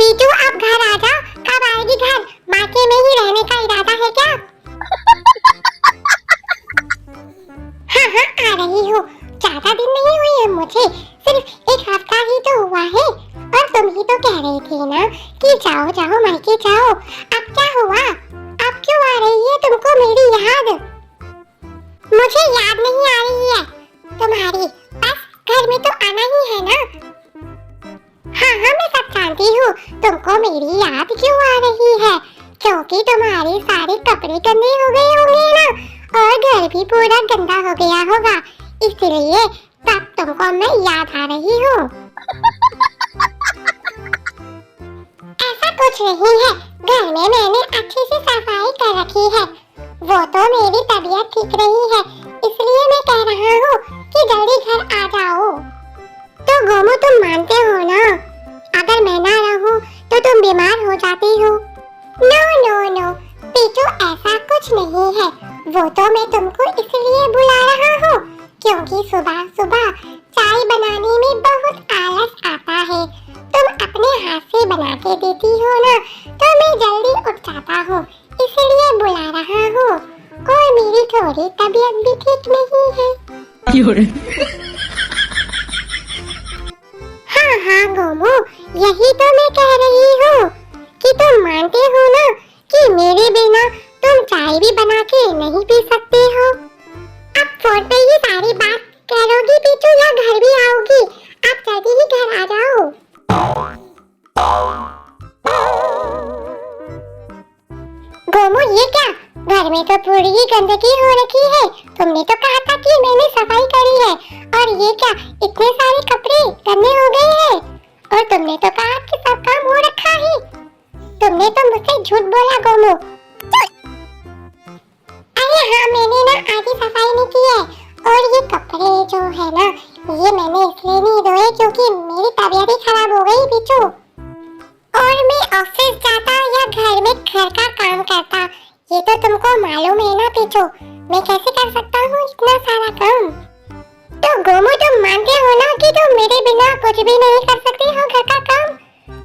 पीटू अब घर आ जा, कब आएगी घर? मायके में ही रहने का इरादा है क्या? हाँ हाँ आ रही हूँ, ज्यादा दिन नहीं हुई है मुझे, सिर्फ एक हफ्ता ही तो हुआ है। और तुम ही तो कह रही थी ना कि जाओ जाओ मायके जाओ, अब क्या हुआ? अब क्यों आ रही है तुमको मेरी याद? मुझे याद नहीं आ रही है तुम्हारी, बस घर में तो आना ही है ना। हाँ हाँ मैं सब जानती हूँ, तुमको मेरी याद क्यों आ रही है? क्योंकि तुम्हारे सारे कपड़े गंदे हो गए होंगे ना, और घर भी पूरा गंदा हो गया होगा, इसलिए तब तुमको मैं याद आ रही हूँ। ऐसा कुछ नहीं है, घर में मैंने अच्छे से सफाई कर रखी है, वो तो मेरी तबीयत ठीक नहीं है, इसलिए मैं कह रहा हूँ कि जल्दी घर आ जाओ। तो गोमू तुम मानते हो ना, अगर मैं ना रहूं तो तुम बीमार हो जाती हो। नो नो नो पीटू, ऐसा कुछ नहीं है, वो तो मैं तुमको इसलिए बुला रहा हूँ क्योंकि सुबह सुबह चाय बनाने में बहुत आलस आता है। तुम अपने हाथ से बना के देती हो ना, तो मैं जल्दी उठ जाता हूँ, इसलिए बुला रहा हूँ। और मेरी थोड़ी तबीयत भी ठीक नहीं है। हाँ हाँ गोमू, यही तो मैं कह रही हूँ कि तुम मानते हो ना कि मेरे बिना तुम चाय भी बना के नहीं पी सकते हो। अब फोन पे ही सारी बात करोगी पीटू या घर भी आओगी? अब जल्दी ही घर आ जाओ। गोमू ये क्या, घर में तो पूरी ही गंदगी हो रखी है, तुमने तो कहा था कि मैंने सफाई करी है, और ये क्या इतने सारे कपड़े गंदे हो गए हैं? और तुमने तो कहा कि सब काम हो रखा है, तुमने तो मुझसे झूठ बोला गोमू। अरे हाँ मैंने ना आधी सफाई नहीं की है, और ये कपड़े जो है ना ये मैंने इसलिए नहीं धोए क्योंकि मेरी तबीयत ही खराब हो गई पीछू, और मैं ऑफिस जाता या घर में घर का काम करता, ये तो तुमको मालूम है ना पीछू, मैं कैसे कर सकता हूँ इतना सारा काम? तो गोमू तुम मानते हो ना कि तुम मेरे बिना कुछ भी नहीं कर सकते हो घर का काम?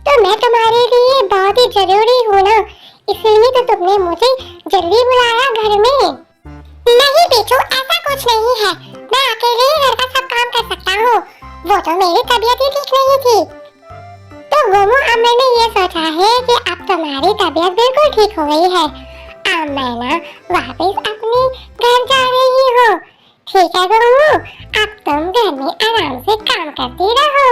तो मैं तुम्हारे लिए बहुत ही जरूरी हूँ ना, इसलिए तो तुमने मुझे जल्दी बुलाया घर में। नहीं पीछू ऐसा कुछ नहीं है, मैं अकेले ही घर का सब काम कर सकता हूँ, वो तो मेरी तबीयत ही ठीक नहीं थी। तो गोमू अब मैंने ये सोचा है कि अब तुम्हारी तबीयत बिल्कुल ठीक हो गई है, अब मैं ना वापस अपने घर जा रही हूँ। ठीक है गोमू, अब तुम घर में आराम से काम करती रहो।